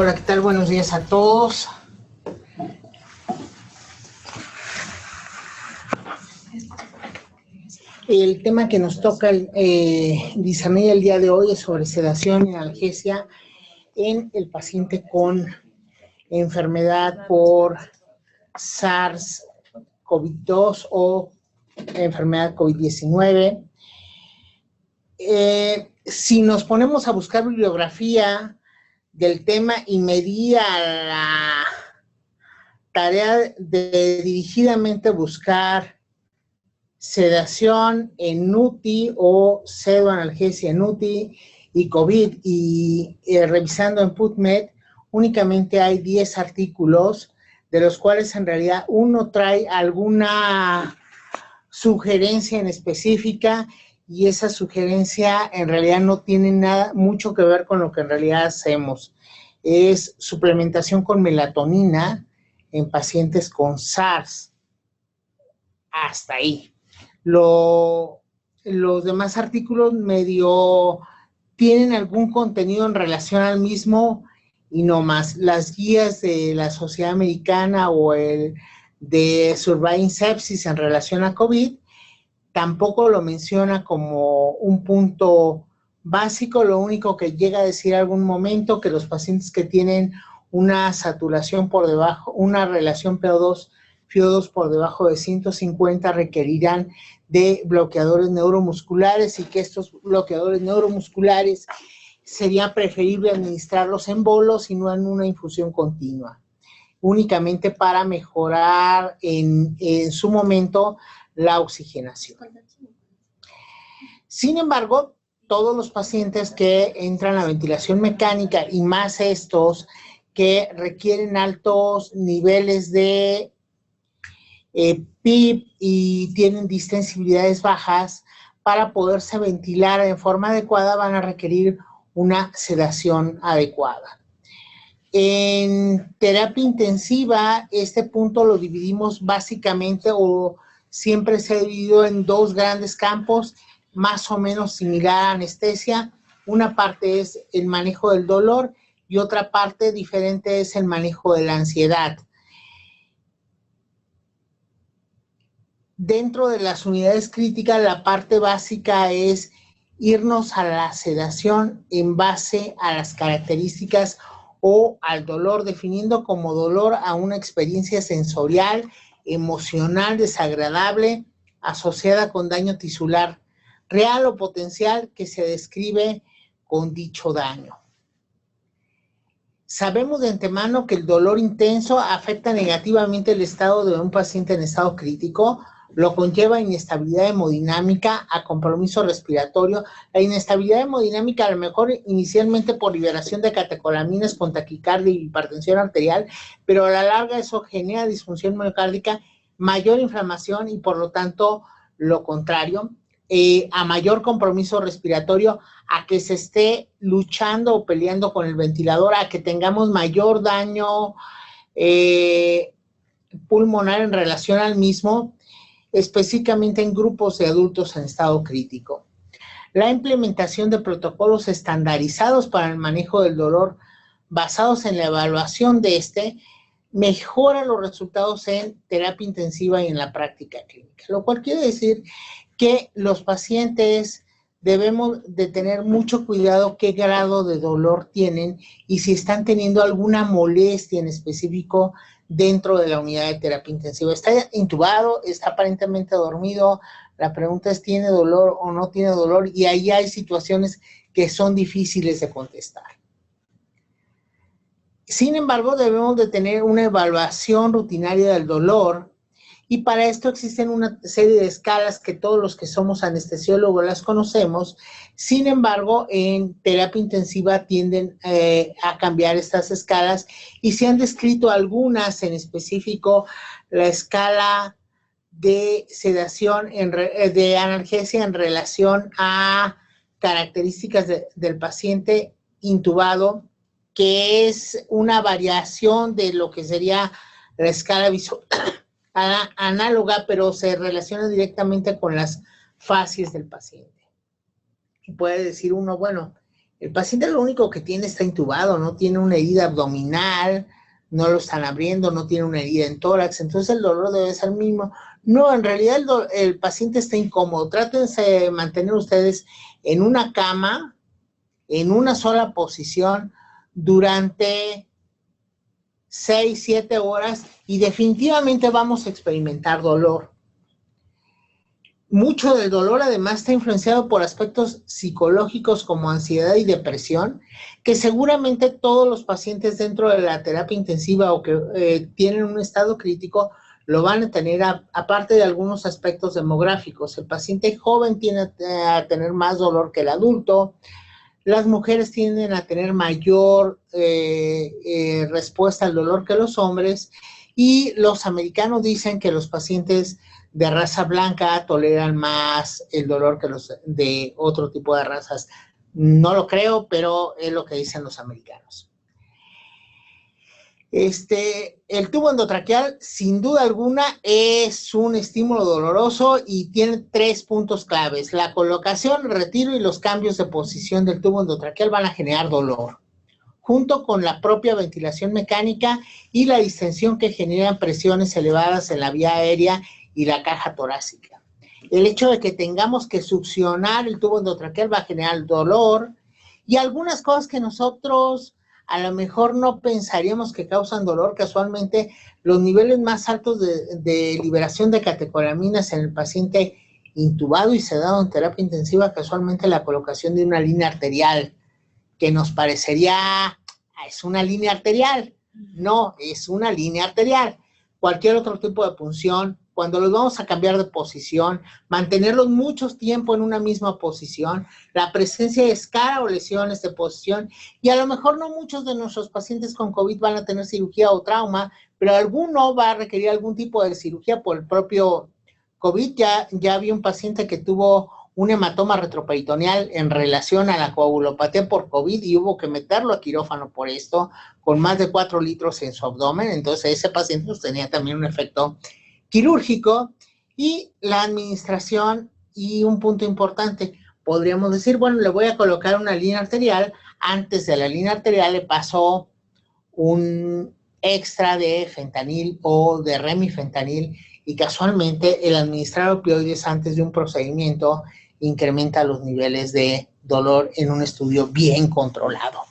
Hola, ¿qué tal? Buenos días a todos. El tema que nos toca discernir el día de hoy es sobre sedación y analgesia en el paciente con enfermedad por SARS-CoV-2 o enfermedad COVID-19. Si nos ponemos a buscar bibliografía del tema y me di a la tarea de dirigidamente buscar sedación en UTI o pseudoanalgesia en UTI y COVID y revisando en PubMed, únicamente hay 10 artículos, de los cuales en realidad uno trae alguna sugerencia en específica y esa sugerencia en realidad no tiene nada, mucho que ver con lo que en realidad hacemos. Es suplementación con melatonina en pacientes con SARS. Hasta ahí. Los demás artículos medio tienen algún contenido en relación al mismo y no más. Las guías de la Sociedad Americana o el de Surviving Sepsis en relación a COVID tampoco lo menciona como un punto básico. Lo único que llega a decir algún momento que los pacientes que tienen una saturación por debajo, una relación FiO2 por debajo de 150 requerirán de bloqueadores neuromusculares y que estos bloqueadores neuromusculares sería preferible administrarlos en bolos y no en una infusión continua, únicamente para mejorar en su momento la oxigenación. Sin embargo, todos los pacientes que entran a ventilación mecánica y más estos que requieren altos niveles de PIB y tienen distensibilidades bajas, para poderse ventilar de forma adecuada van a requerir una sedación adecuada. En terapia intensiva, este punto lo dividimos básicamente o siempre se ha dividido en dos grandes campos, más o menos similar a anestesia. Una parte es el manejo del dolor y otra parte diferente es el manejo de la ansiedad. Dentro de las unidades críticas, la parte básica es irnos a la sedación en base a las características o al dolor, definiendo como dolor a una experiencia sensorial, emocional, desagradable, asociada con daño tisular real o potencial que se describe con dicho daño. Sabemos de antemano que el dolor intenso afecta negativamente el estado de un paciente en estado crítico, lo conlleva inestabilidad hemodinámica, a compromiso respiratorio. La inestabilidad hemodinámica a lo mejor inicialmente por liberación de catecolaminas con taquicardia y hipertensión arterial, pero a la larga eso genera disfunción miocárdica, mayor inflamación y por lo tanto lo contrario, a mayor compromiso respiratorio, a que se esté luchando o peleando con el ventilador, a que tengamos mayor daño pulmonar en relación al mismo, específicamente en grupos de adultos en estado crítico. La implementación de protocolos estandarizados para el manejo del dolor basados en la evaluación de mejora los resultados en terapia intensiva y en la práctica clínica, lo cual quiere decir que los pacientes debemos de tener mucho cuidado qué grado de dolor tienen y si están teniendo alguna molestia en específico dentro de la unidad de terapia intensiva. Está intubado, está aparentemente dormido, la pregunta es, ¿tiene dolor o no tiene dolor? Y ahí hay situaciones que son difíciles de contestar. Sin embargo, debemos de tener una evaluación rutinaria del dolor y para esto existen una serie de escalas que todos los que somos anestesiólogos las conocemos. Sin embargo, en terapia intensiva tienden a cambiar estas escalas y se han descrito algunas, en específico la escala de sedación, de analgesia en relación a características del paciente intubado, que es una variación de lo que sería la escala visual análoga, pero se relaciona directamente con las fases del paciente. Y puede decir uno, bueno, El paciente lo único que tiene está intubado, no tiene una herida abdominal, no lo están abriendo, no tiene una herida en tórax, entonces el dolor debe ser mínimo. No, en realidad el paciente está incómodo. Trátense de mantener ustedes en una cama, en una sola posición, durante 6, 7 horas y definitivamente vamos a experimentar dolor. Mucho del dolor además está influenciado por aspectos psicológicos como ansiedad y depresión, que seguramente todos los pacientes dentro de la terapia intensiva o que tienen un estado crítico lo van a tener, aparte de algunos aspectos demográficos. El paciente joven tiende a tener más dolor que el adulto, las mujeres tienden a tener mayor respuesta al dolor que los hombres, y los americanos dicen que los pacientes de raza blanca toleran más el dolor que los de otro tipo de razas. No lo creo, pero es lo que dicen los americanos. El tubo endotraqueal, sin duda alguna, es un estímulo doloroso y tiene 3 puntos claves. La colocación, el retiro y los cambios de posición del tubo endotraqueal van a generar dolor, junto con la propia ventilación mecánica y la distensión que generan presiones elevadas en la vía aérea y la caja torácica. El hecho de que tengamos que succionar el tubo endotraqueal va a generar dolor y algunas cosas que nosotros a lo mejor no pensaríamos que causan dolor. Casualmente, los niveles más altos de liberación de catecolaminas en el paciente intubado y sedado en terapia intensiva, casualmente la colocación de una línea arterial, que nos parecería, es una línea arterial. No, es una línea arterial. Cualquier otro tipo de punción, cuando los vamos a cambiar de posición, mantenerlos mucho tiempo en una misma posición, la presencia de escara o lesiones de posición, y a lo mejor no muchos de nuestros pacientes con COVID van a tener cirugía o trauma, pero alguno va a requerir algún tipo de cirugía por el propio COVID. Ya había un paciente que tuvo un hematoma retroperitoneal en relación a la coagulopatía por COVID y hubo que meterlo a quirófano por esto, con más de 4 litros en su abdomen. Entonces ese paciente pues, tenía también un efecto quirúrgico. Y la administración, y un punto importante, podríamos decir, bueno, le voy a colocar una línea arterial. Antes de la línea arterial le pasó un extra de fentanil o de remifentanil, y casualmente el administrar opioides antes de un procedimiento incrementa los niveles de dolor en un estudio bien controlado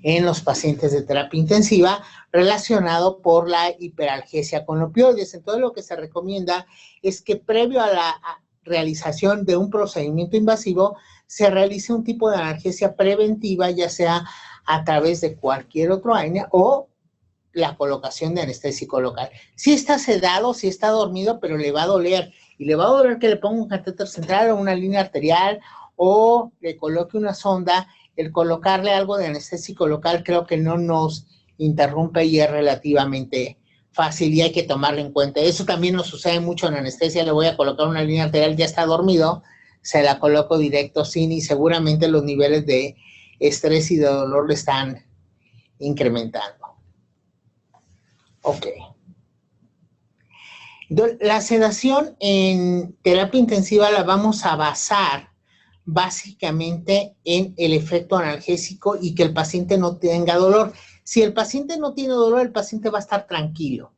en los pacientes de terapia intensiva relacionado por la hiperalgesia con opioides. Entonces lo que se recomienda es que previo a la realización de un procedimiento invasivo se realice un tipo de analgesia preventiva, ya sea a través de cualquier otro AINE o la colocación de anestésico local. Si está sedado, si está dormido, pero le va a doler, y le va a doler que le ponga un catéter central o una línea arterial o le coloque una sonda. El colocarle algo de anestésico local creo que no nos interrumpe y es relativamente fácil y hay que tomarlo en cuenta. Eso también nos sucede mucho en anestesia. Le voy a colocar una línea arterial, ya está dormido, se la coloco directo sin, y seguramente los niveles de estrés y de dolor le están incrementando. Ok. Entonces, la sedación en terapia intensiva la vamos a basar básicamente en el efecto analgésico y que el paciente no tenga dolor. Si el paciente no tiene dolor, el paciente va a estar tranquilo.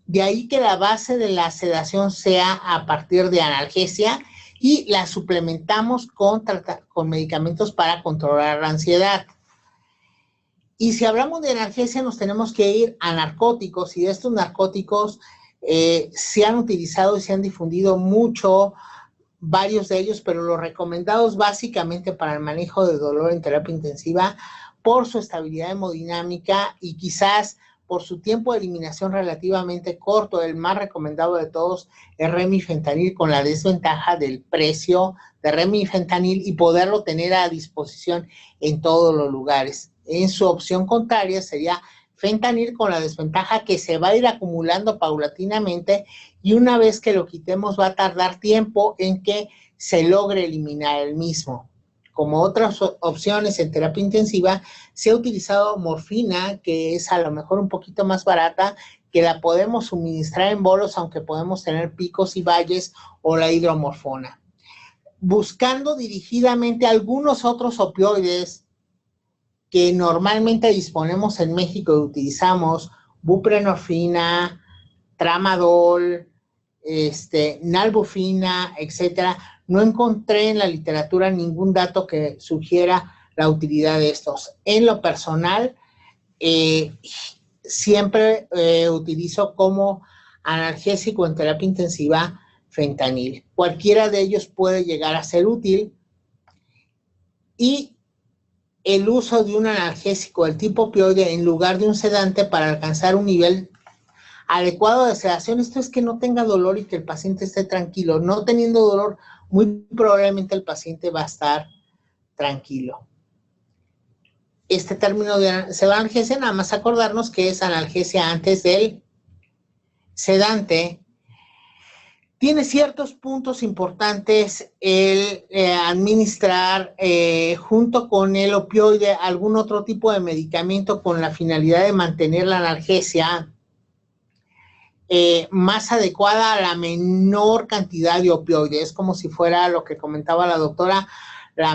De ahí que la base de la sedación sea a partir de analgesia y la suplementamos con medicamentos para controlar la ansiedad. Y si hablamos de analgesia, nos tenemos que ir a narcóticos, y de estos narcóticos se han utilizado y se han difundido mucho, varios de ellos, pero los recomendados básicamente para el manejo de dolor en terapia intensiva, por su estabilidad hemodinámica y quizás por su tiempo de eliminación relativamente corto, el más recomendado de todos es remifentanil, con la desventaja del precio de remifentanil y poderlo tener a disposición en todos los lugares. En su opción contraria sería fentanil, con la desventaja que se va a ir acumulando paulatinamente y una vez que lo quitemos va a tardar tiempo en que se logre eliminar el mismo. Como otras opciones en terapia intensiva, se ha utilizado morfina, que es a lo mejor un poquito más barata, que la podemos suministrar en bolos, aunque podemos tener picos y valles, o la hidromorfona. buscando dirigidamente algunos otros opioides que normalmente disponemos en México y utilizamos, buprenorfina, tramadol, nalbufina, etcétera. No encontré en la literatura ningún dato que sugiera la utilidad de estos. En lo personal, siempre utilizo como analgésico en terapia intensiva fentanil. Cualquiera de ellos puede llegar a ser útil, y el uso de un analgésico del tipo opioide en lugar de un sedante para alcanzar un nivel adecuado de sedación. Esto es que no tenga dolor y que el paciente esté tranquilo. No teniendo dolor, muy probablemente el paciente va a estar tranquilo. Este término de pseudoanalgesia, nada más acordarnos que es analgesia antes del sedante. Tiene ciertos puntos importantes el administrar junto con el opioide algún otro tipo de medicamento con la finalidad de mantener la analgesia más adecuada a la menor cantidad de opioide. Es como si fuera lo que comentaba la doctora, la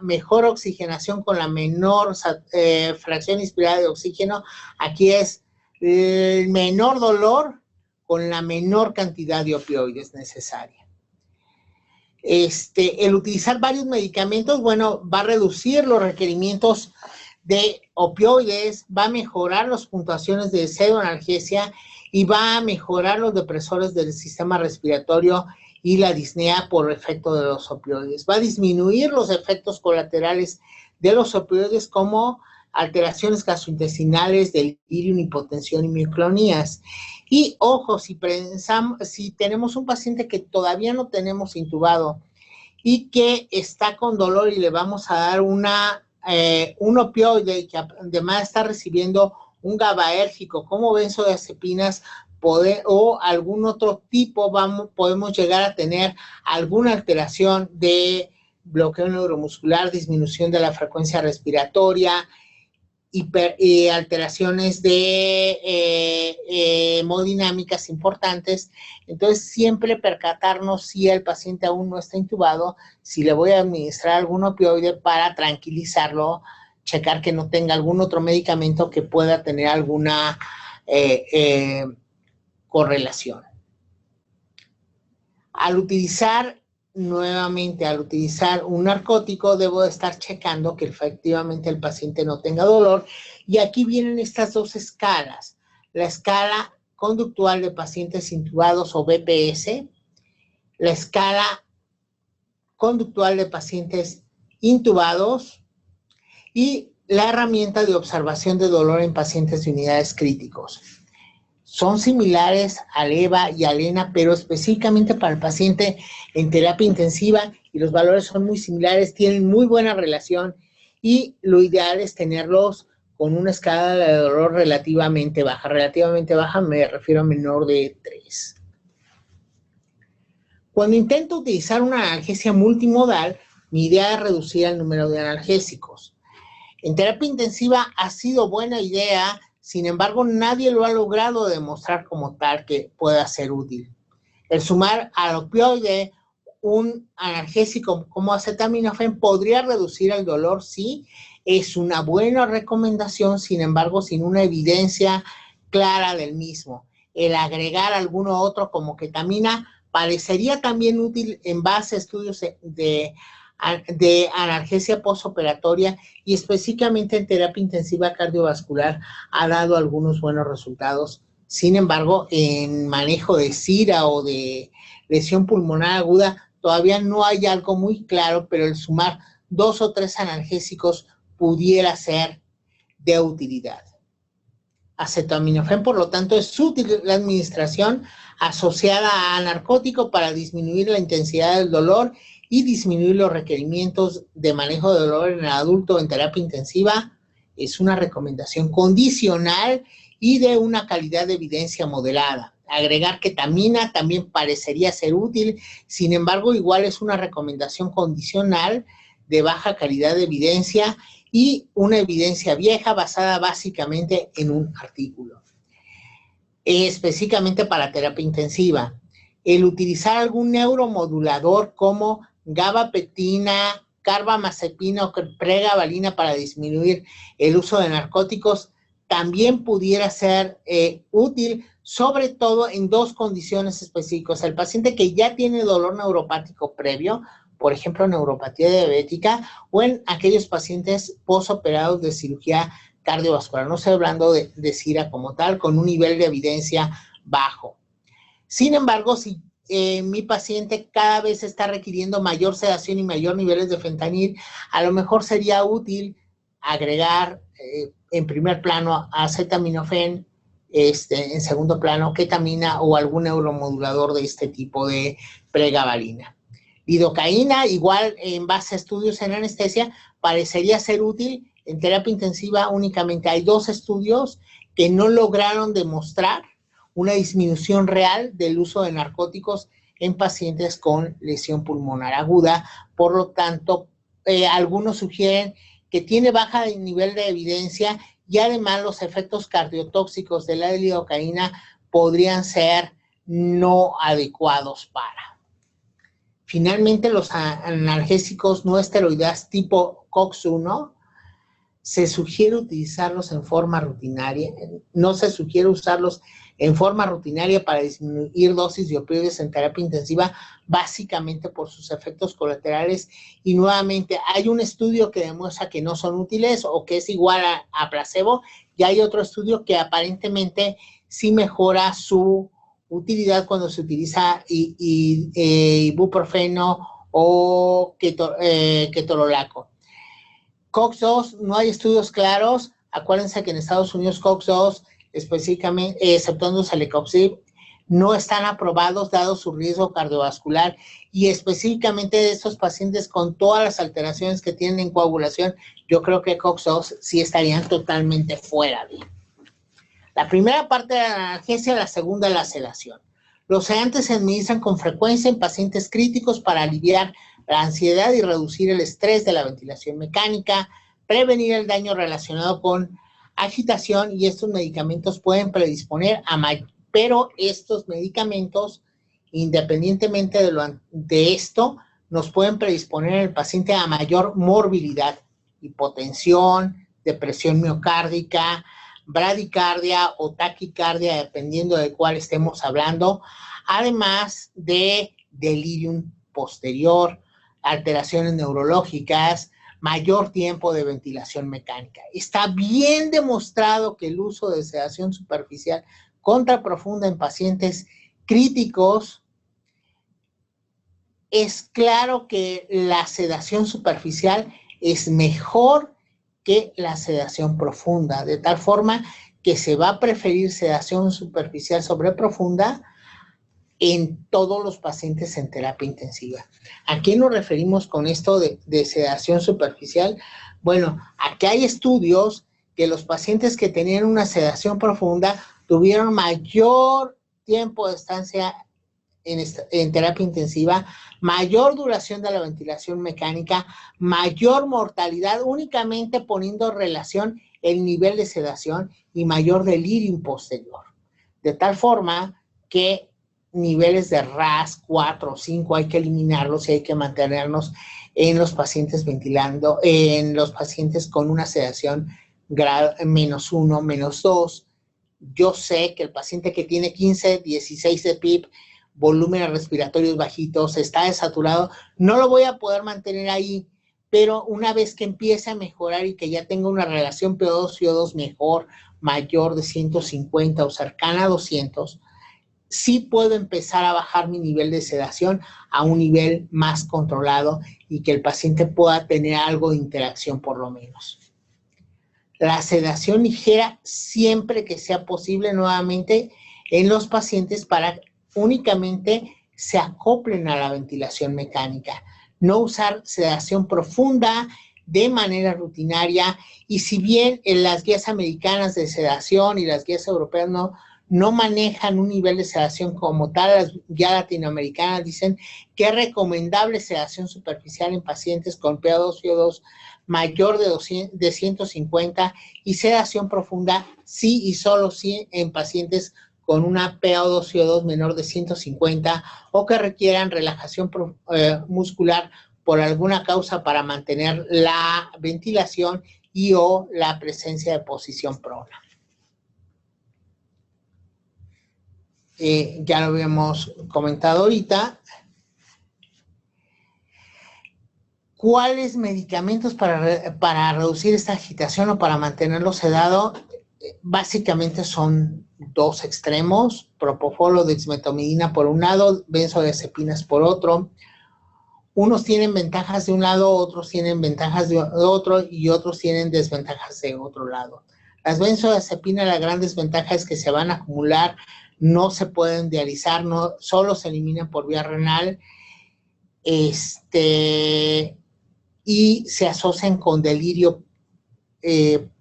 mejor oxigenación con la menor fracción inspirada de oxígeno. Aquí es el menor dolor con la menor cantidad de opioides necesaria. El utilizar varios medicamentos, bueno, va a reducir los requerimientos de opioides, va a mejorar las puntuaciones de pseudoanalgesia y va a mejorar los depresores del sistema respiratorio y la disnea por efecto de los opioides. Va a disminuir los efectos colaterales de los opioides como alteraciones gastrointestinales, delirio, hipotensión y micronías. Y ojo, si tenemos un paciente que todavía no tenemos intubado y que está con dolor y le vamos a dar un opioide y que además está recibiendo un GABAérgico como benzodiazepinas o algún otro tipo, podemos llegar a tener alguna alteración de bloqueo neuromuscular, disminución de la frecuencia respiratoria, alteraciones de hemodinámicas importantes. Entonces, siempre percatarnos si el paciente aún no está intubado, si le voy a administrar algún opioide para tranquilizarlo, checar que no tenga algún otro medicamento que pueda tener alguna correlación. Al utilizar un narcótico, debo de estar checando que efectivamente el paciente no tenga dolor. Y aquí vienen estas dos escalas. La escala conductual de pacientes intubados o BPS, la escala conductual de pacientes intubados y la herramienta de observación de dolor en pacientes de unidades críticos. Son similares al EVA y al ENA, pero específicamente para el paciente en terapia intensiva, y los valores son muy similares, tienen muy buena relación, y lo ideal es tenerlos con una escala de dolor relativamente baja. Relativamente baja me refiero a menor de 3. Cuando intento utilizar una analgesia multimodal, mi idea es reducir el número de analgésicos. En terapia intensiva ha sido buena idea. Sin embargo, nadie lo ha logrado demostrar como tal que pueda ser útil. El sumar al opioide un analgésico como acetaminofén podría reducir el dolor, sí, es una buena recomendación, sin embargo, sin una evidencia clara del mismo. El agregar alguno otro como ketamina parecería también útil en base a estudios de analgesia postoperatoria, y específicamente en terapia intensiva cardiovascular ha dado algunos buenos resultados. Sin embargo, en manejo de SIRA o de lesión pulmonar aguda todavía no hay algo muy claro, pero el sumar 2 o 3 analgésicos pudiera ser de utilidad. Acetaminofén, por lo tanto, es útil la administración asociada a narcótico para disminuir la intensidad del dolor y disminuir los requerimientos de manejo de dolor en el adulto en terapia intensiva. Es una recomendación condicional y de una calidad de evidencia moderada. Agregar ketamina también parecería ser útil, sin embargo, igual es una recomendación condicional de baja calidad de evidencia y una evidencia vieja basada básicamente en un artículo. Específicamente para terapia intensiva. el utilizar algún neuromodulador como gabapentina, carbamazepina o pregabalina para disminuir el uso de narcóticos también pudiera ser útil, sobre todo en dos condiciones específicas. El paciente que ya tiene dolor neuropático previo, por ejemplo, neuropatía diabética, o en aquellos pacientes posoperados de cirugía cardiovascular. No estoy hablando de SIRA como tal, con un nivel de evidencia bajo. Sin embargo, si mi paciente cada vez está requiriendo mayor sedación y mayor niveles de fentanil, a lo mejor sería útil agregar en primer plano acetaminofén, en segundo plano ketamina o algún neuromodulador de este tipo de pregabalina. Lidocaína, igual en base a estudios en anestesia, parecería ser útil en terapia intensiva únicamente. Hay 2 estudios que no lograron demostrar una disminución real del uso de narcóticos en pacientes con lesión pulmonar aguda. Por lo tanto, algunos sugieren que tiene baja nivel de evidencia y además los efectos cardiotóxicos de la lidocaína podrían ser no adecuados para. Finalmente, los analgésicos no esteroideos tipo COX-1 se sugiere utilizarlos en forma rutinaria. No se sugiere usarlos en forma rutinaria para disminuir dosis de opioides en terapia intensiva, básicamente por sus efectos colaterales. Y nuevamente, hay un estudio que demuestra que no son útiles o que es igual a placebo, y hay otro estudio que aparentemente sí mejora su utilidad cuando se utiliza ibuprofeno o ketorolaco. COX-2, no hay estudios claros. Acuérdense que en Estados Unidos COX-2, específicamente, exceptuando celecoxib, no están aprobados dado su riesgo cardiovascular, y específicamente de estos pacientes con todas las alteraciones que tienen en coagulación, yo creo que COX-2 sí estarían totalmente fuera de. La primera parte de la analgesia, la segunda la sedación. Los sedantes se administran con frecuencia en pacientes críticos para aliviar la ansiedad y reducir el estrés de la ventilación mecánica, prevenir el daño relacionado con agitación, y estos medicamentos pueden predisponer pero estos medicamentos, independientemente de esto, nos pueden predisponer al paciente a mayor morbilidad, hipotensión, depresión miocárdica, bradicardia o taquicardia, dependiendo de cuál estemos hablando, además de delirium posterior, alteraciones neurológicas, mayor tiempo de ventilación mecánica. Está bien demostrado que el uso de sedación superficial contraprofunda en pacientes críticos, es claro que la sedación superficial es mejor que la sedación profunda, de tal forma que se va a preferir sedación superficial sobre profunda en todos los pacientes en terapia intensiva. ¿A qué nos referimos con esto de sedación superficial? Bueno, aquí hay estudios que los pacientes que tenían una sedación profunda tuvieron mayor tiempo de estancia en terapia intensiva, mayor duración de la ventilación mecánica, mayor mortalidad, únicamente poniendo relación el nivel de sedación, y mayor delirium posterior. De tal forma que niveles de RAS 4 o 5 hay que eliminarlos y hay que mantenernos en los pacientes ventilando, en los pacientes con una sedación grado -1, -2. Yo sé que el paciente que tiene 15, 16 de PIB, volúmenes respiratorios bajitos, está desaturado, no lo voy a poder mantener ahí, pero una vez que empiece a mejorar y que ya tenga una relación PO2-CO2 mejor, mayor de 150 o cercana a 200, sí puedo empezar a bajar mi nivel de sedación a un nivel más controlado y que el paciente pueda tener algo de interacción por lo menos. La sedación ligera, siempre que sea posible, nuevamente en los pacientes, para únicamente se acoplen a la ventilación mecánica. No usar sedación profunda de manera rutinaria, y si bien en las guías americanas de sedación y las guías europeas no manejan un nivel de sedación como tal, las guías latinoamericanas dicen que es recomendable sedación superficial en pacientes con PO2-CO2 mayor de 150 y sedación profunda sí y solo sí en pacientes con una PaO2-CO2 menor de 150 o que requieran relajación muscular por alguna causa para mantener la ventilación y o la presencia de posición prona. Ya lo habíamos comentado ahorita. ¿Cuáles medicamentos para reducir esta agitación o para mantenerlo sedado? Básicamente son dos extremos: propofol o dexmedetomidina por un lado, benzodiazepinas por otro. Unos tienen ventajas de un lado, otros tienen ventajas de otro y otros tienen desventajas de otro lado. Las benzodiazepinas, la gran desventaja es que se van a acumular, no se pueden dializar, no, solo se eliminan por vía renal, y se asocian con delirium en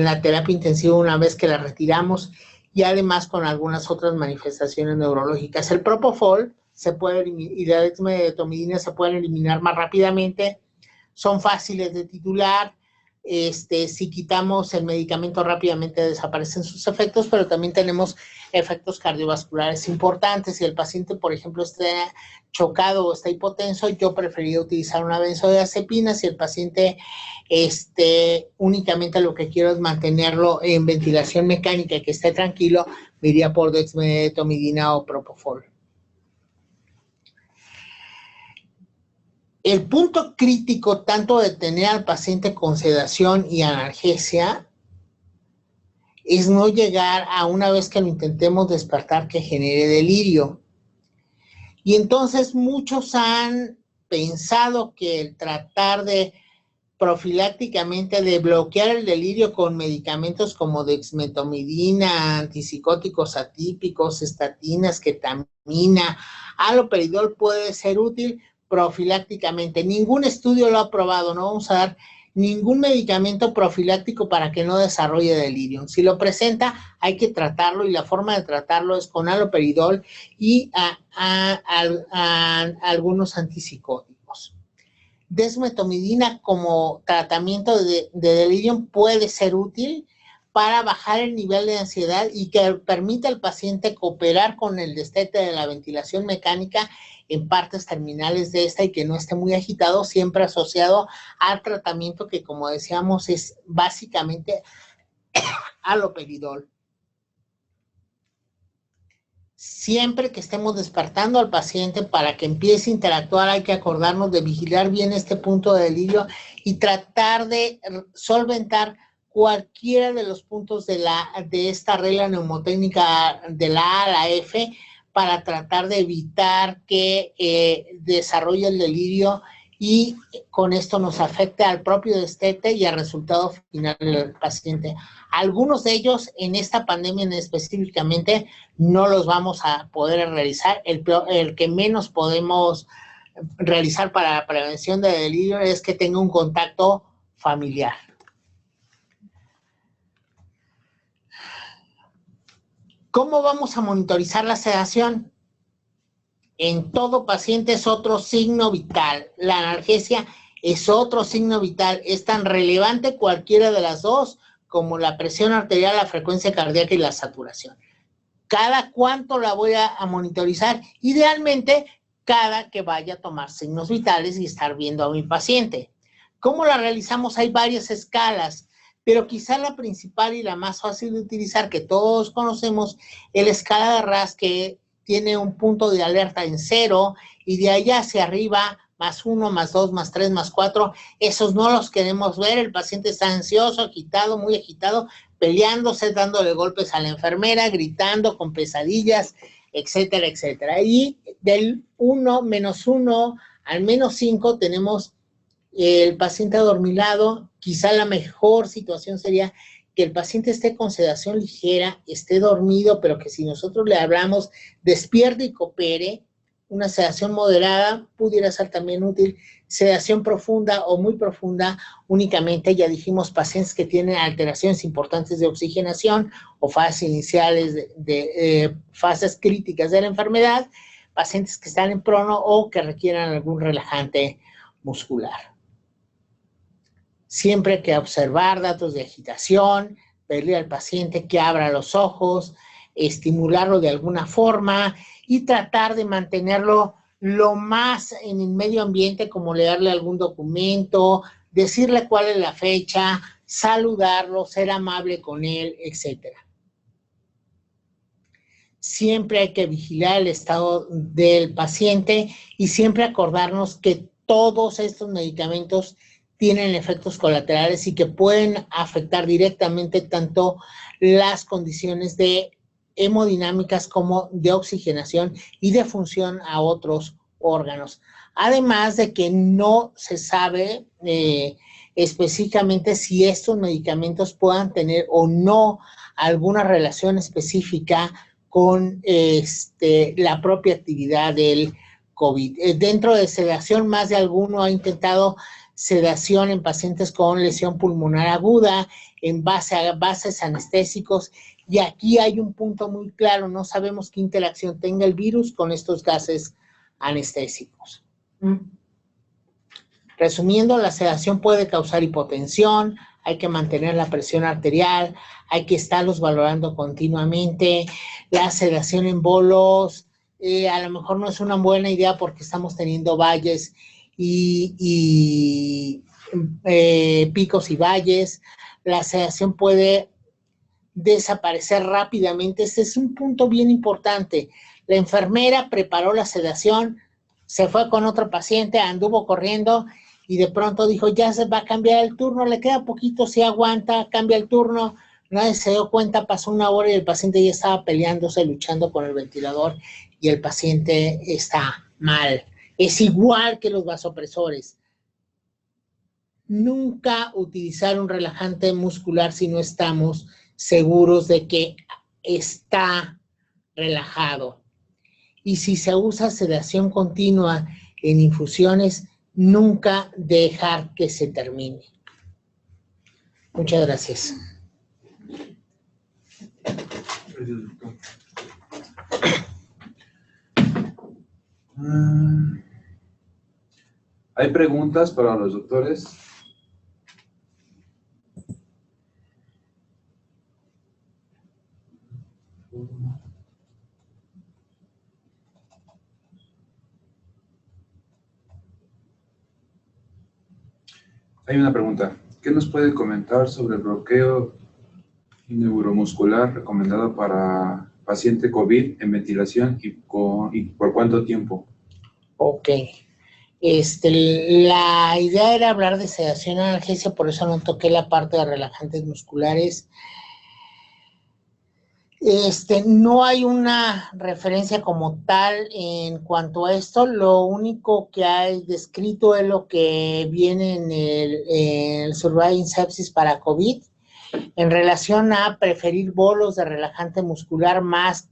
la terapia intensiva una vez que la retiramos, y además con algunas otras manifestaciones neurológicas. El propofol y la dexmedetomidina se pueden eliminar más rápidamente, son fáciles de titular. Si quitamos el medicamento rápidamente desaparecen sus efectos, pero también tenemos efectos cardiovasculares importantes. Si el paciente, por ejemplo, está chocado o está hipotenso, yo preferiría utilizar una benzodiazepina. Si el paciente únicamente lo que quiero es mantenerlo en ventilación mecánica y que esté tranquilo, me iría por dexmedetomidina o propofol. El punto crítico tanto de tener al paciente con sedación y analgesia es no llegar a, una vez que lo intentemos despertar, que genere delirio. Y entonces muchos han pensado que el tratar de profilácticamente de bloquear el delirio con medicamentos como dexmedetomidina, antipsicóticos atípicos, estatinas, ketamina, haloperidol puede ser útil profilácticamente. Ningún estudio lo ha probado, no vamos a dar ningún medicamento profiláctico para que no desarrolle delirium. Si lo presenta, hay que tratarlo, y la forma de tratarlo es con haloperidol y algunos antipsicóticos. Dexmedetomidina como tratamiento de delirium puede ser útil para bajar el nivel de ansiedad y que permita al paciente cooperar con el destete de la ventilación mecánica en partes terminales de esta y que no esté muy agitado, siempre asociado al tratamiento que, como decíamos, es básicamente haloperidol. Siempre que estemos despertando al paciente para que empiece a interactuar, hay que acordarnos de vigilar bien este punto de delirio y tratar de solventar cualquiera de los puntos de esta regla mnemotécnica de la A a la F para tratar de evitar que desarrolle el delirio y con esto nos afecta al propio destete y al resultado final del paciente. Algunos de ellos en esta pandemia específicamente no los vamos a poder realizar. El que menos podemos realizar para la prevención de delirio es que tenga un contacto familiar. ¿Cómo vamos a monitorizar la sedación? En todo paciente es otro signo vital. La analgesia es otro signo vital. Es tan relevante cualquiera de las dos como la presión arterial, la frecuencia cardíaca y la saturación. ¿Cada cuánto la voy a monitorizar? Idealmente, cada que vaya a tomar signos vitales y estar viendo a mi paciente. ¿Cómo la realizamos? Hay varias escalas, pero quizá la principal y la más fácil de utilizar, que todos conocemos, es la escala de RASS, que tiene un punto de alerta en 0 y de allá hacia arriba, +1, +2, +3, +4, esos no los queremos ver. El paciente está ansioso, agitado, muy agitado, peleándose, dándole golpes a la enfermera, gritando, con pesadillas, etcétera, etcétera. Y del 1, -1 al -5 tenemos el paciente adormilado. Quizá la mejor situación sería que el paciente esté con sedación ligera, esté dormido, pero que si nosotros le hablamos, despierte y coopere. Una sedación moderada pudiera ser también útil. Sedación profunda o muy profunda, únicamente, ya dijimos, pacientes que tienen alteraciones importantes de oxigenación o fases iniciales de fases críticas de la enfermedad, pacientes que están en prono o que requieran algún relajante muscular. Siempre hay que observar datos de agitación, pedirle al paciente que abra los ojos, estimularlo de alguna forma y tratar de mantenerlo lo más en el medio ambiente, como leerle algún documento, decirle cuál es la fecha, saludarlo, ser amable con él, etc. Siempre hay que vigilar el estado del paciente y siempre acordarnos que todos estos medicamentos tienen efectos colaterales y que pueden afectar directamente tanto las condiciones de hemodinámicas como de oxigenación y de función a otros órganos. Además de que no se sabe específicamente si estos medicamentos puedan tener o no alguna relación específica con la propia actividad del COVID. Dentro de sedación, más de alguno ha intentado sedación en pacientes con lesión pulmonar aguda en base a bases anestésicos, y aquí hay un punto muy claro, no sabemos qué interacción tenga el virus con estos gases anestésicos. Resumiendo, la sedación puede causar hipotensión, hay que mantener la presión arterial, hay que estarlos valorando continuamente. La sedación en bolos, a lo mejor no es una buena idea porque estamos teniendo valles y picos y valles. La sedación puede desaparecer rápidamente. Este es un punto bien importante. La enfermera preparó la sedación, se fue con otro paciente, anduvo corriendo y de pronto dijo, ya se va a cambiar el turno, le queda poquito, si aguanta, cambia el turno. Nadie se dio cuenta, pasó una hora y el paciente ya estaba peleándose, luchando con el ventilador y el paciente está mal. Es igual que los vasopresores. Nunca utilizar un relajante muscular si no estamos seguros de que está relajado. Y si se usa sedación continua en infusiones, nunca dejar que se termine. Muchas gracias. Gracias, doctor. ¿Hay preguntas para los doctores? Hay una pregunta. ¿Qué nos puede comentar sobre el bloqueo neuromuscular recomendado para paciente COVID en ventilación y por cuánto tiempo? Ok. La idea era hablar de sedación analgesia, por eso no toqué la parte de relajantes musculares. No hay una referencia como tal en cuanto a esto. Lo único que hay descrito es lo que viene en el Surviving Sepsis para COVID, en relación a preferir bolos de relajante muscular más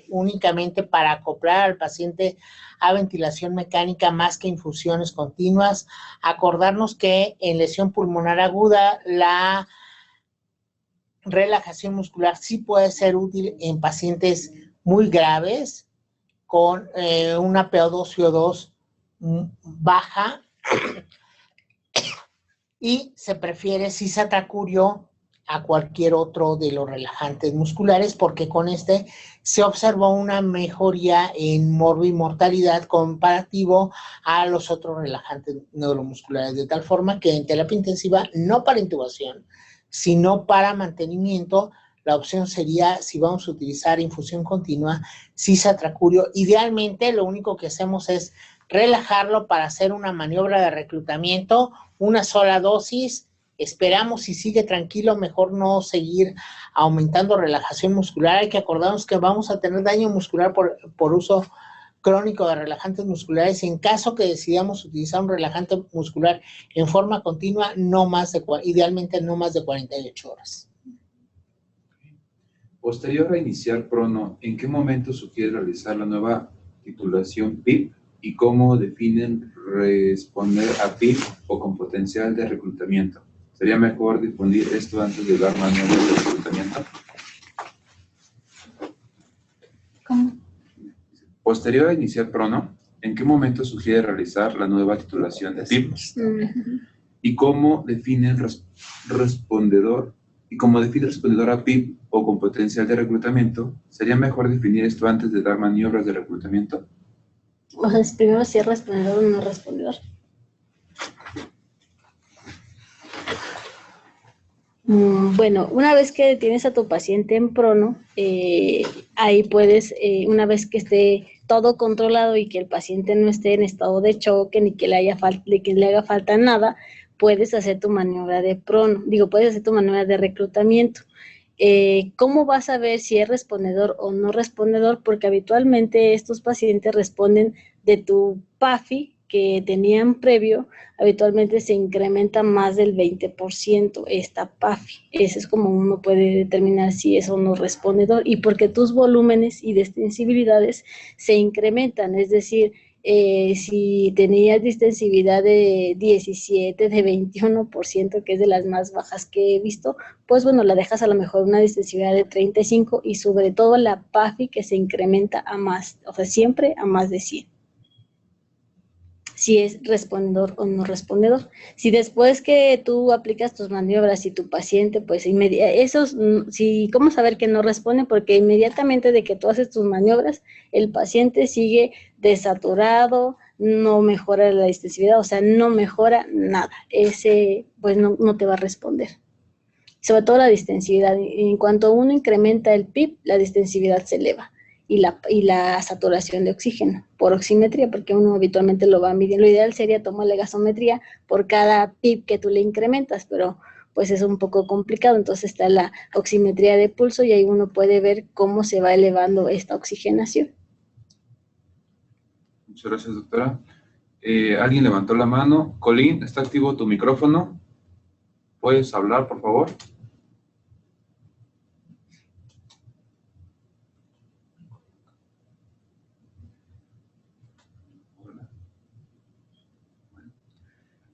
únicamente para acoplar al paciente a ventilación mecánica más que infusiones continuas. Acordarnos que en lesión pulmonar aguda la relajación muscular sí puede ser útil en pacientes muy graves con una PO2 y O2 baja, y se prefiere cisatracurio a cualquier otro de los relajantes musculares, porque con este se observó una mejoría en morbimortalidad comparativo a los otros relajantes neuromusculares, de tal forma que en terapia intensiva, no para intubación, sino para mantenimiento, la opción sería, si vamos a utilizar infusión continua, cisatracurio. Idealmente, lo único que hacemos es relajarlo para hacer una maniobra de reclutamiento, una sola dosis. Esperamos, si sigue tranquilo, mejor no seguir aumentando relajación muscular. Hay que acordarnos que vamos a tener daño muscular por uso crónico de relajantes musculares. En caso que decidamos utilizar un relajante muscular en forma continua, idealmente no más de 48 horas. Posterior a iniciar Prono, ¿en qué momento sugiere realizar la nueva titulación PIP y cómo definen responder a PIP o con potencial de reclutamiento? ¿Sería mejor difundir esto antes de dar manuales de reclutamiento? ¿Cómo? Posterior a iniciar Prono, ¿en qué momento sugiere realizar la nueva titulación de PIP? ¿Y cómo define el respondedor Y como define respondedor a PIB o con potencial de reclutamiento, ¿sería mejor definir esto antes de dar maniobras de reclutamiento? O sea, primero si es respondedor o no respondedor. Bueno, una vez que tienes a tu paciente en prono, ahí puedes, una vez que esté todo controlado y que el paciente no esté en estado de choque ni que le haga falta nada, puedes hacer tu maniobra de prono, puedes hacer tu maniobra de reclutamiento. ¿Cómo vas a ver si es respondedor o no respondedor? Porque habitualmente estos pacientes responden de tu PAFI que tenían previo, habitualmente se incrementa más del 20% esta PAFI. Ese es como uno puede determinar si es o no respondedor, y porque tus volúmenes y distensibilidades se incrementan, es decir, si tenías distensibilidad de 17, de 21%, que es de las más bajas que he visto, pues bueno, la dejas a lo mejor una distensibilidad de 35 y sobre todo la PAFI que se incrementa a más, o sea, siempre a más de 100. Si es respondedor o no respondedor. Si después que tú aplicas tus maniobras y tu paciente, pues ¿cómo saber que no responde? Porque inmediatamente de que tú haces tus maniobras, el paciente sigue desaturado, no mejora la distensibilidad, o sea, no mejora nada. Ese, pues no te va a responder. Sobre todo la distensibilidad. En cuanto uno incrementa el PIB, la distensibilidad se eleva. Y la saturación de oxígeno por oximetría, porque uno habitualmente lo va midiendo. Lo ideal sería tomar la gasometría por cada PIB que tú le incrementas, pero pues es un poco complicado. Entonces está la oximetría de pulso y ahí uno puede ver cómo se va elevando esta oxigenación. Muchas gracias, doctora. Alguien levantó la mano. Colín, ¿está activo tu micrófono? ¿Puedes hablar, por favor?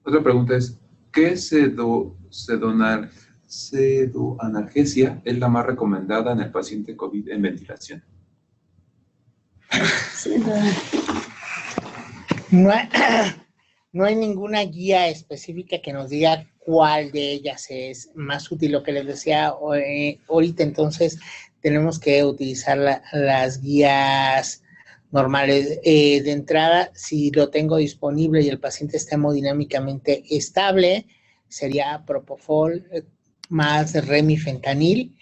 Otra pregunta es, ¿qué pseudoanalgesia es la más recomendada en el paciente COVID en ventilación? No hay ninguna guía específica que nos diga cuál de ellas es más útil. Lo que les decía ahorita, entonces tenemos que utilizar las guías normales. De entrada, si lo tengo disponible y el paciente está hemodinámicamente estable, sería Propofol más remifentanil.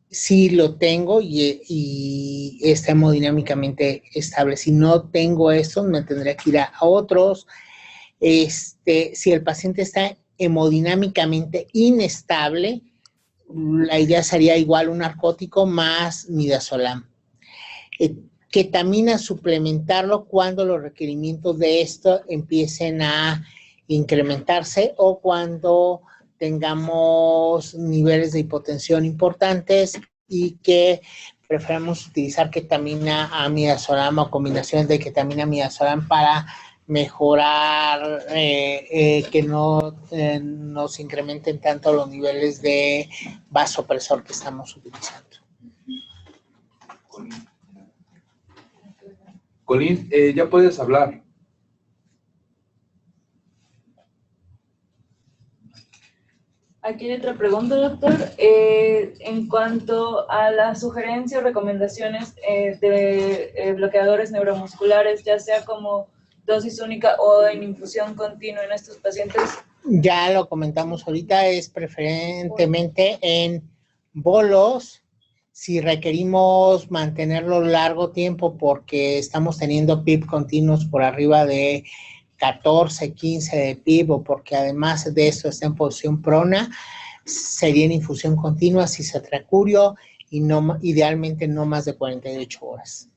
Sí lo tengo y está hemodinámicamente estable. Si no tengo eso, me tendría que ir a otros. Si el paciente está hemodinámicamente inestable, la idea sería igual un narcótico más midazolam. Ketamina, suplementarlo cuando los requerimientos de esto empiecen a incrementarse o cuando tengamos niveles de hipotensión importantes y que preferamos utilizar ketamina a midazolam o combinaciones de ketamina a midazolam para mejorar que no nos incrementen tanto los niveles de vasopresor que estamos utilizando. Colín, ya puedes hablar. Aquí hay otra pregunta, doctor. En cuanto a las sugerencias o recomendaciones de bloqueadores neuromusculares, ya sea como dosis única o en infusión continua en estos pacientes. Ya lo comentamos ahorita, es preferentemente en bolos, si requerimos mantenerlo largo tiempo porque estamos teniendo PIB continuos por arriba de 14, 15 de PIB o porque además de esto está en posición prona, sería en infusión continua, cisatracurio y no, idealmente no más de 48 horas.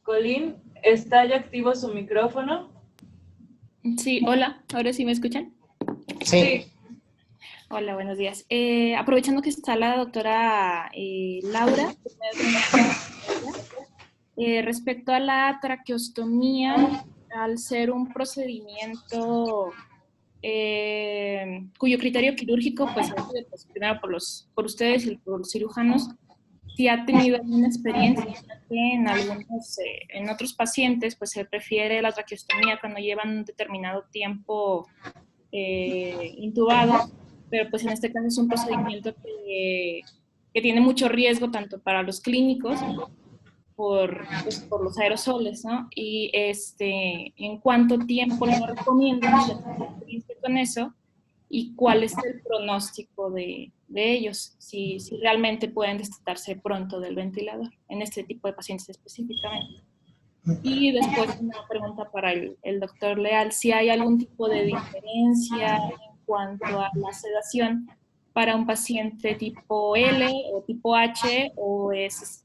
Colín, ¿está ya activo su micrófono? Sí, hola, ¿ahora sí me escuchan? Sí. Hola, buenos días. Aprovechando que está la doctora Laura, respecto a la traqueostomía, al ser un procedimiento cuyo criterio quirúrgico pues es primero por ustedes y por los cirujanos, si ha tenido alguna experiencia, ya que en otros pacientes, pues se prefiere la traqueostomía cuando llevan un determinado tiempo intubados, pero pues en este caso es un procedimiento que tiene mucho riesgo tanto para los clínicos pues, por los aerosoles, ¿no? Y en cuánto tiempo lo recomiendan, si tienen experiencia con eso, y cuál es el pronóstico de ellos, si realmente pueden destetarse pronto del ventilador, en este tipo de pacientes específicamente. Y después una pregunta para el doctor Leal, si hay algún tipo de diferencia en cuanto a la sedación para un paciente tipo L o tipo H, o es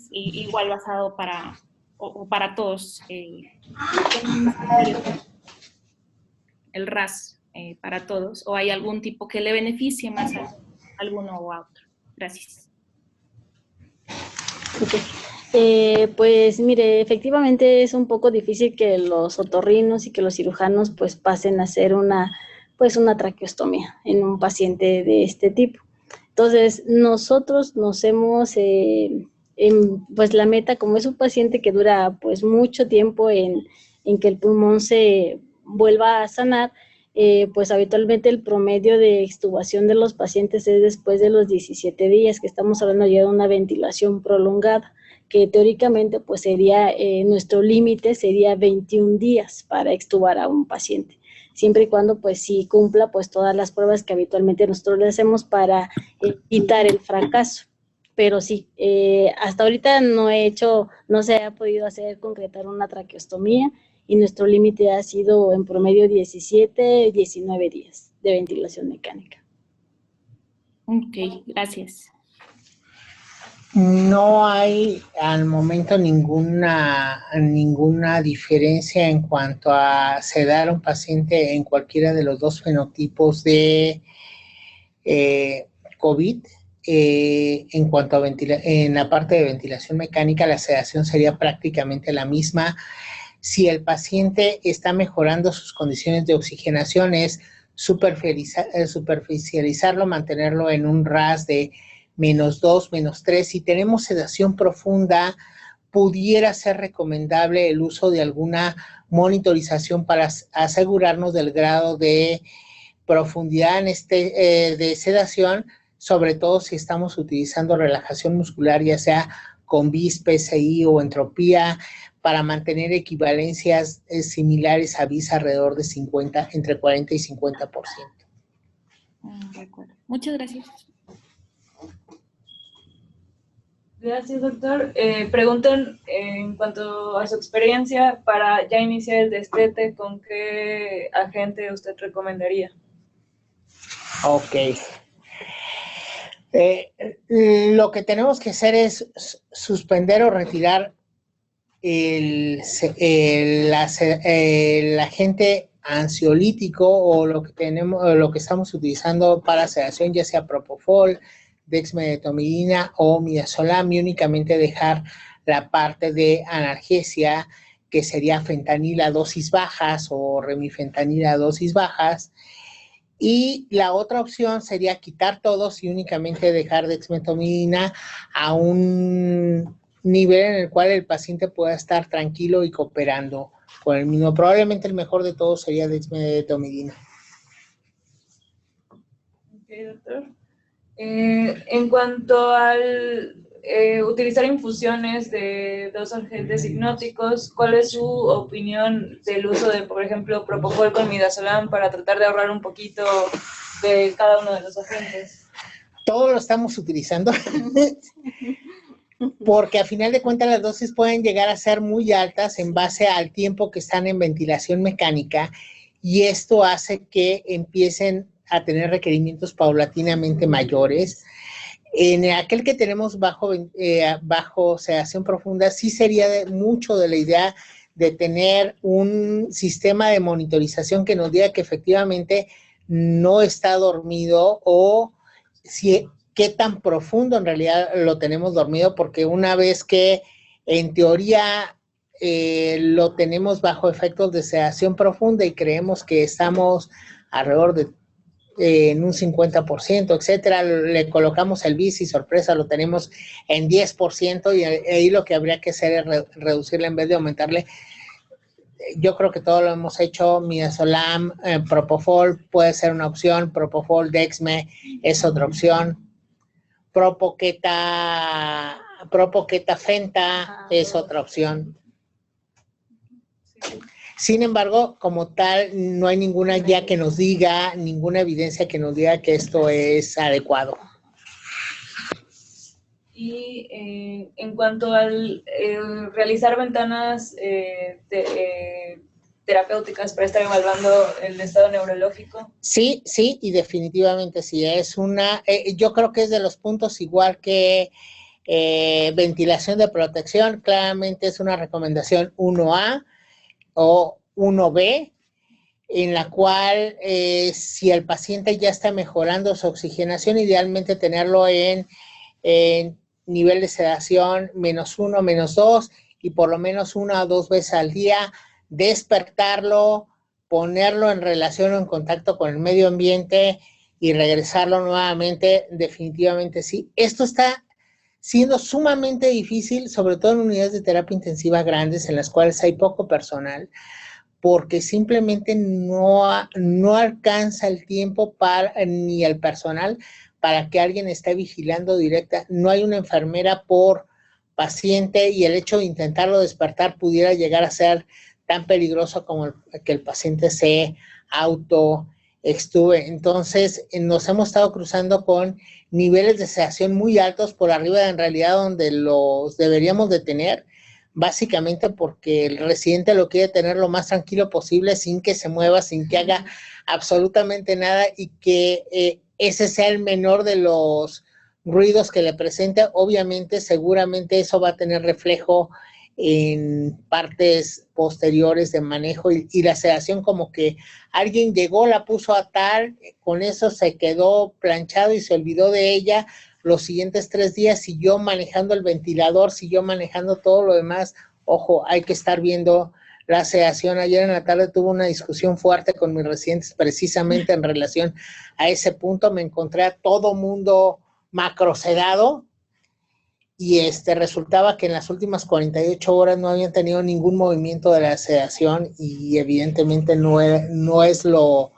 igual basado para todos, el RAS para todos, o hay algún tipo que le beneficie más a alguno o a otro. Gracias. Pues mire, efectivamente es un poco difícil que los otorrinos y que los cirujanos pues pasen a hacer una traqueostomía en un paciente de este tipo. Entonces, nosotros nos hemos, pues la meta, como es un paciente que dura pues mucho tiempo en que el pulmón se vuelva a sanar, pues habitualmente el promedio de extubación de los pacientes es después de los 17 días, que estamos hablando ya de una ventilación prolongada, que teóricamente pues sería, nuestro límite sería 21 días para extubar a un paciente, siempre y cuando pues sí cumpla pues todas las pruebas que habitualmente nosotros le hacemos para evitar el fracaso. Pero sí, hasta ahorita no se ha podido concretar una traqueostomía, y nuestro límite ha sido en promedio 17, 19 días de ventilación mecánica. Ok, gracias. No hay al momento ninguna diferencia en cuanto a sedar a un paciente en cualquiera de los dos fenotipos de COVID. En cuanto a en la parte de ventilación mecánica, la sedación sería prácticamente la misma. Si el paciente está mejorando sus condiciones de oxigenación, es superficializarlo, mantenerlo en un RAS de -2, -3. Si tenemos sedación profunda, pudiera ser recomendable el uso de alguna monitorización para asegurarnos del grado de profundidad de sedación, sobre todo si estamos utilizando relajación muscular, ya sea con BIS, PSI o entropía, para mantener equivalencias similares a BIS alrededor de entre 40 y 50%. De acuerdo. Muchas gracias. Gracias, doctor. Preguntan en cuanto a su experiencia para ya iniciar el destete, ¿con qué agente usted recomendaría? Ok. Lo que tenemos que hacer es suspender o retirar el agente ansiolítico o lo que estamos utilizando para sedación, ya sea propofol, dexmedetomidina o midazolam, y únicamente dejar la parte de analgesia, que sería fentanil a dosis bajas o remifentanil a dosis bajas. Y la otra opción sería quitar todos y únicamente dejar dexmedetomidina a un nivel en el cual el paciente pueda estar tranquilo y cooperando con el mismo. Probablemente el mejor de todos sería dexmedetomidina. Ok, doctor. En cuanto al utilizar infusiones de dos agentes hipnóticos, ¿cuál es su opinión del uso de, por ejemplo, propofol con midazolam para tratar de ahorrar un poquito de cada uno de los agentes? Todos lo estamos utilizando porque a final de cuentas las dosis pueden llegar a ser muy altas en base al tiempo que están en ventilación mecánica, y esto hace que empiecen a tener requerimientos paulatinamente mayores. En aquel que tenemos bajo sedación profunda, sí sería mucho de la idea de tener un sistema de monitorización que nos diga que efectivamente no está dormido, o qué tan profundo en realidad lo tenemos dormido, porque una vez que en teoría lo tenemos bajo efectos de sedación profunda y creemos que estamos alrededor de en un 50%, etcétera. Le colocamos el bici, sorpresa, lo tenemos en 10%, y ahí lo que habría que hacer es reducirle en vez de aumentarle. Yo creo que todo lo hemos hecho. Midazolam, Propofol puede ser una opción, Propofol, Dexme es otra opción, Propoqueta Fenta es otra opción. Sin embargo, como tal, no hay ninguna guía que nos diga, ninguna evidencia que nos diga que esto es adecuado. Y en cuanto al realizar ventanas terapéuticas para estar evaluando el estado neurológico. Sí, y definitivamente sí. Yo creo que es de los puntos, igual que ventilación de protección, claramente es una recomendación 1A o 1B, en la cual si el paciente ya está mejorando su oxigenación, idealmente tenerlo en nivel de sedación -1, -2, y por lo menos 1 o 2 veces al día, despertarlo, ponerlo en relación o en contacto con el medio ambiente y regresarlo nuevamente. Definitivamente sí. Esto está siendo sumamente difícil, sobre todo en unidades de terapia intensiva grandes en las cuales hay poco personal, porque simplemente no alcanza el tiempo ni el personal para que alguien esté vigilando directa. No hay una enfermera por paciente, y el hecho de intentarlo despertar pudiera llegar a ser tan peligroso como que el paciente se autoextube. Entonces, nos hemos estado cruzando con niveles de sedación muy altos, por arriba de en realidad donde los deberíamos de tener, básicamente porque el residente lo quiere tener lo más tranquilo posible, sin que se mueva, sin que haga absolutamente nada, y que ese sea el menor de los ruidos que le presente. Obviamente, seguramente eso va a tener reflejo en partes posteriores de manejo, y la sedación, como que alguien llegó, la puso a tal, con eso se quedó planchado y se olvidó de ella. Los siguientes 3 días siguió manejando el ventilador, siguió manejando todo lo demás. Ojo, hay que estar viendo la sedación. Ayer en la tarde tuve una discusión fuerte con mis residentes precisamente en relación a ese punto. Me encontré a todo mundo macrosedado, y resultaba que en las últimas 48 horas no habían tenido ningún movimiento de la sedación, y evidentemente no es lo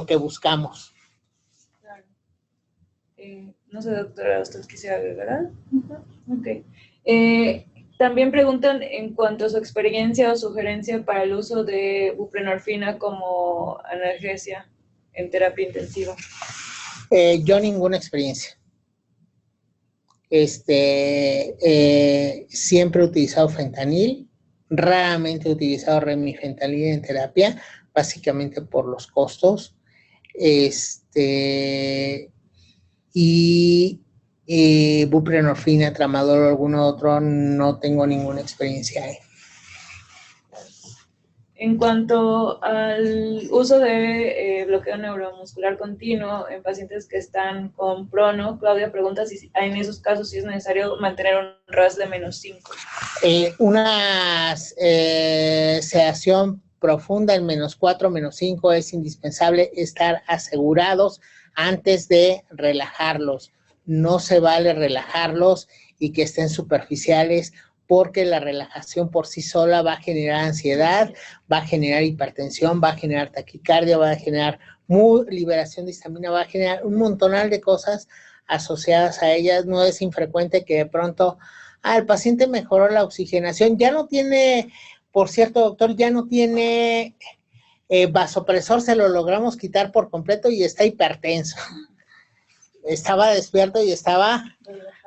que buscamos. Claro. No sé, doctora, ¿usted quisiera agregar? Ok. También preguntan en cuanto a su experiencia o sugerencia para el uso de buprenorfina como analgesia en terapia intensiva. Yo ninguna experiencia. Siempre he utilizado fentanil, raramente he utilizado remifentanil en terapia, básicamente por los costos. Y buprenorfina, tramadol o algún otro, no tengo ninguna experiencia ahí. En cuanto al uso de bloqueo neuromuscular continuo en pacientes que están con prono, Claudia pregunta si en esos casos si es necesario mantener un RAS de -5. Una sedación profunda en -4, -5 es indispensable estar asegurados antes de relajarlos. No se vale relajarlos y que estén superficiales, porque la relajación por sí sola va a generar ansiedad, va a generar hipertensión, va a generar taquicardia, va a generar liberación de histamina, va a generar un montonal de cosas asociadas a ellas. No es infrecuente que de pronto, el paciente mejoró la oxigenación, ya no tiene, por cierto, doctor, ya no tiene vasopresor, se lo logramos quitar por completo y está hipertenso. Estaba despierto y estaba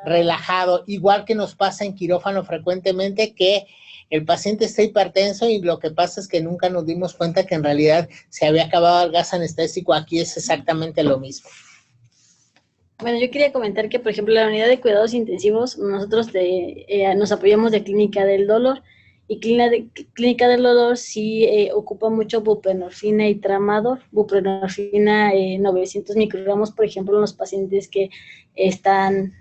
relajado, igual que nos pasa en quirófano frecuentemente, que el paciente está hipertenso y lo que pasa es que nunca nos dimos cuenta que en realidad se había acabado el gas anestésico. Aquí es exactamente lo mismo. Bueno, yo quería comentar que, por ejemplo, la unidad de cuidados intensivos, nosotros nos apoyamos de Clínica del Dolor, y Clínica del Dolor sí ocupa mucho buprenorfina y tramadol. Buprenorfina 900 microgramos, por ejemplo, en los pacientes que están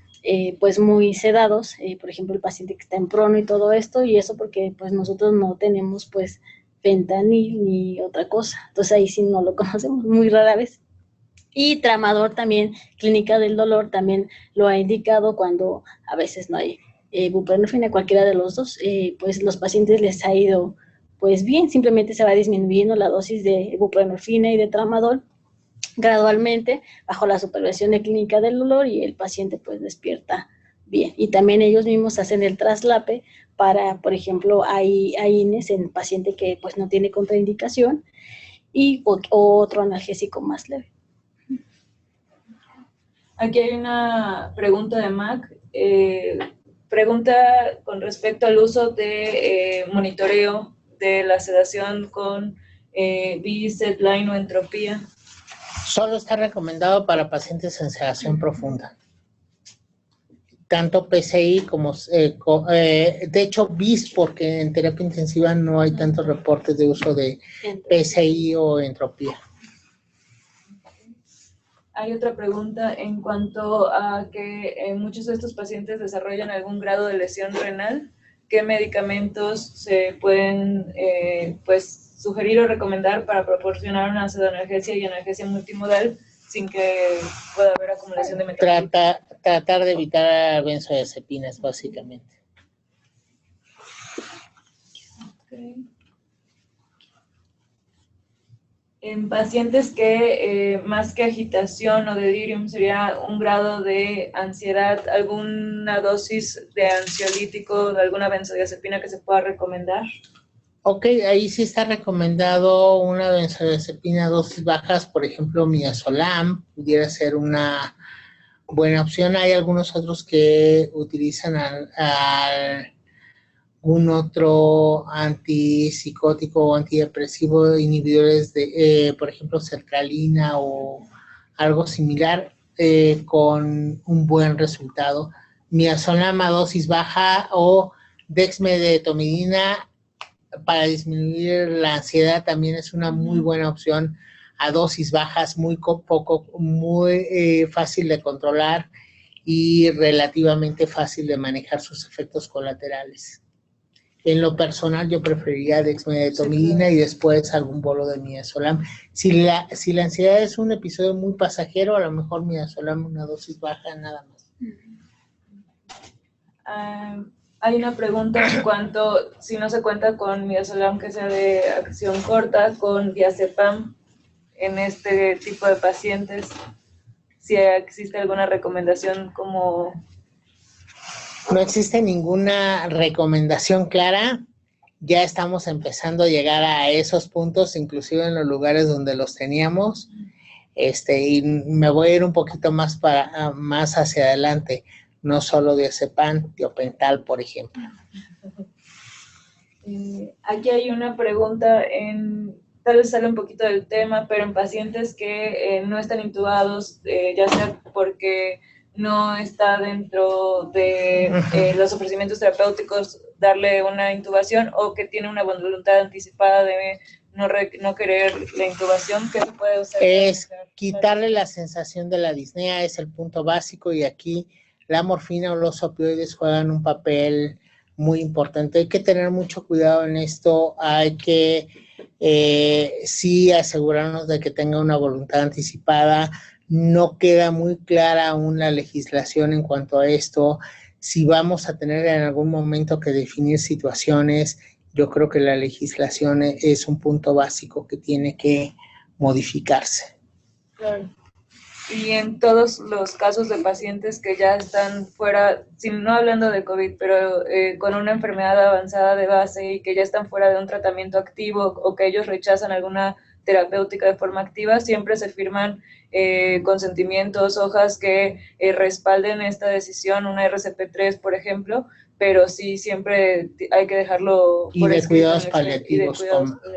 pues muy sedados, por ejemplo, el paciente que está en prono y todo esto, y eso porque pues nosotros no tenemos pues fentanil ni otra cosa, entonces ahí sí no lo conocemos muy rara vez. Y Tramadol también, Clínica del Dolor, también lo ha indicado cuando a veces no hay buprenorfina, cualquiera de los dos, pues los pacientes les ha ido pues bien, simplemente se va disminuyendo la dosis de buprenorfina y de Tramadol gradualmente bajo la supervisión de Clínica del Dolor y el paciente pues despierta bien. Y también ellos mismos hacen el traslape para, por ejemplo, hay AINES en paciente que pues no tiene contraindicación y otro analgésico más leve. Aquí hay una pregunta de Mac. Pregunta con respecto al uso de monitoreo de la sedación con B-Setline o entropía. Solo está recomendado para pacientes en sedación profunda. Tanto PCI como, de hecho, BIS, porque en terapia intensiva no hay tantos reportes de uso de PCI o entropía. Hay otra pregunta en cuanto a que muchos de estos pacientes desarrollan algún grado de lesión renal. ¿Qué medicamentos se pueden pues, sugerir o recomendar para proporcionar una pseudoanalgesia y analgesia multimodal sin que pueda haber acumulación de metabolitos? Tratar de evitar benzodiazepinas, básicamente. Okay. En pacientes que más que agitación o delirium sería un grado de ansiedad, ¿alguna dosis de ansiolítico, de alguna benzodiazepina que se pueda recomendar? Ok, ahí sí está recomendado una benzodiazepina a dosis bajas, por ejemplo, midazolam, pudiera ser una buena opción. Hay algunos otros que utilizan algún otro antipsicótico o antidepresivo, inhibidores de, por ejemplo, sertralina o algo similar, con un buen resultado. Midazolam a dosis baja o dexmedetomidina para disminuir la ansiedad también es una muy buena opción a dosis bajas, muy fácil de controlar y relativamente fácil de manejar sus efectos colaterales. En lo personal yo preferiría dexmedetomidina y después algún bolo de midazolam. Si la ansiedad es un episodio muy pasajero, a lo mejor midazolam una dosis baja nada más. Hay una pregunta en cuanto, si no se cuenta con midazolam que sea de acción corta, con diazepam en este tipo de pacientes, si existe alguna recomendación como... No existe ninguna recomendación clara, ya estamos empezando a llegar a esos puntos, inclusive en los lugares donde los teníamos, y me voy a ir un poquito más hacia adelante. No solo diazepam, tiopental, por ejemplo. Aquí hay una pregunta, tal vez sale un poquito del tema, pero en pacientes que no están intubados, ya sea porque no está dentro de los ofrecimientos terapéuticos darle una intubación o que tiene una voluntad anticipada de no querer la intubación, ¿qué se puede usar? Es quitarle la sensación de la disnea, es el punto básico, y aquí la morfina o los opioides juegan un papel muy importante. Hay que tener mucho cuidado en esto, hay que sí asegurarnos de que tenga una voluntad anticipada. No queda muy clara aún la legislación en cuanto a esto. Si vamos a tener en algún momento que definir situaciones, yo creo que la legislación es un punto básico que tiene que modificarse. Claro. Y en todos los casos de pacientes que ya están fuera, no hablando de COVID, pero con una enfermedad avanzada de base y que ya están fuera de un tratamiento activo o que ellos rechazan alguna terapéutica de forma activa, siempre se firman consentimientos, hojas que respalden esta decisión, una RCP-3, por ejemplo, pero sí siempre hay que dejarlo por escrito. Y de cuidados paliativos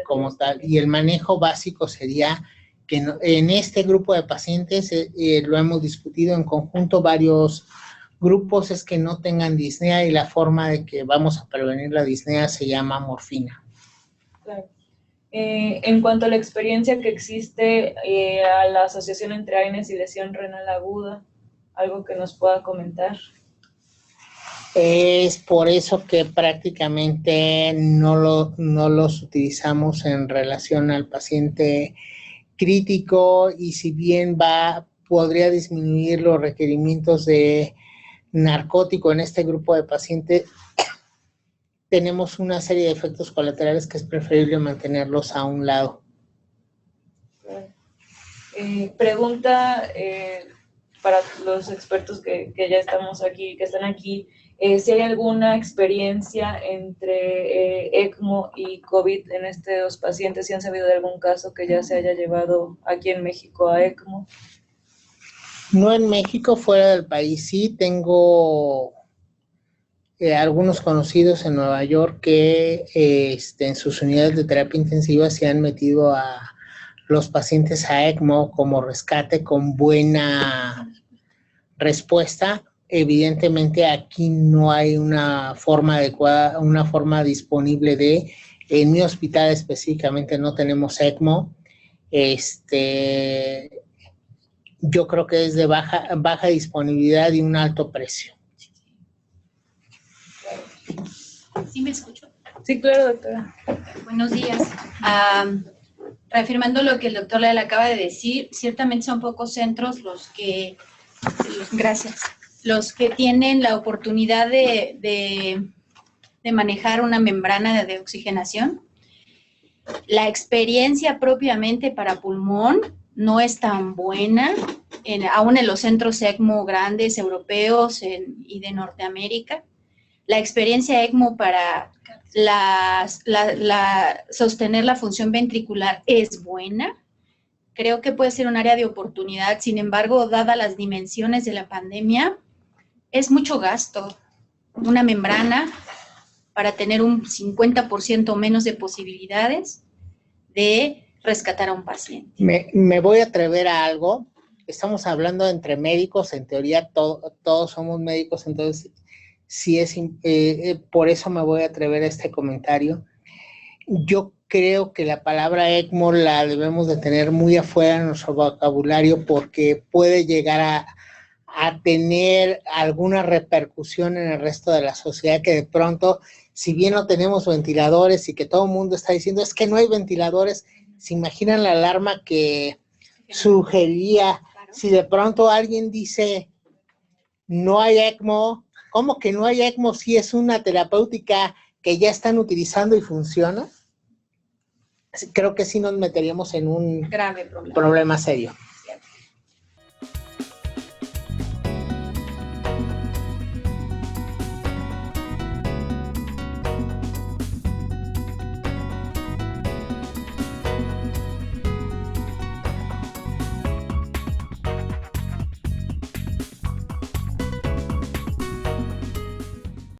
como tal. Y el manejo básico sería que en este grupo de pacientes, lo hemos discutido en conjunto varios grupos, es que no tengan disnea, y la forma de que vamos a prevenir la disnea se llama morfina. Claro. En cuanto a la experiencia que existe a la asociación entre AINES y lesión renal aguda, ¿algo que nos pueda comentar? Es por eso que prácticamente no los utilizamos en relación al paciente crítico y si bien podría disminuir los requerimientos de narcótico en este grupo de pacientes, tenemos una serie de efectos colaterales que es preferible mantenerlos a un lado. Pregunta para los expertos que ya estamos aquí, que están aquí, si hay alguna experiencia entre ECMO y COVID en estos pacientes, si han sabido de algún caso que ya se haya llevado aquí en México a ECMO. No en México, fuera del país sí. Tengo algunos conocidos en Nueva York que en sus unidades de terapia intensiva se han metido a los pacientes a ECMO como rescate con buena respuesta. Evidentemente aquí no hay una forma adecuada, una forma disponible en mi hospital específicamente no tenemos ECMO. Yo creo que es de baja disponibilidad y un alto precio. ¿Sí me escucho? Sí, claro, doctora. Buenos días. Reafirmando lo que el doctor Leal acaba de decir, ciertamente son pocos centros los que tienen la oportunidad de manejar una membrana de oxigenación. La experiencia propiamente para pulmón no es tan buena, aún en los centros ECMO grandes europeos y de Norteamérica. La experiencia ECMO para sostener la función ventricular es buena. Creo que puede ser un área de oportunidad. Sin embargo, dadas las dimensiones de la pandemia, es mucho gasto. Una membrana para tener un 50% menos de posibilidades de rescatar a un paciente. Me voy a atrever a algo. Estamos hablando entre médicos, en teoría todos somos médicos, entonces sí por eso me voy a atrever a este comentario. Yo creo que la palabra ECMO la debemos de tener muy afuera de nuestro vocabulario porque puede llegar a tener alguna repercusión en el resto de la sociedad que de pronto, si bien no tenemos ventiladores y que todo el mundo está diciendo es que no hay ventiladores, ¿se imaginan la alarma que sugeriría si de pronto alguien dice no hay ECMO? ¿Cómo que no hay ECMO si es una terapéutica que ya están utilizando y funciona? Creo que sí nos meteríamos en un grave problema serio.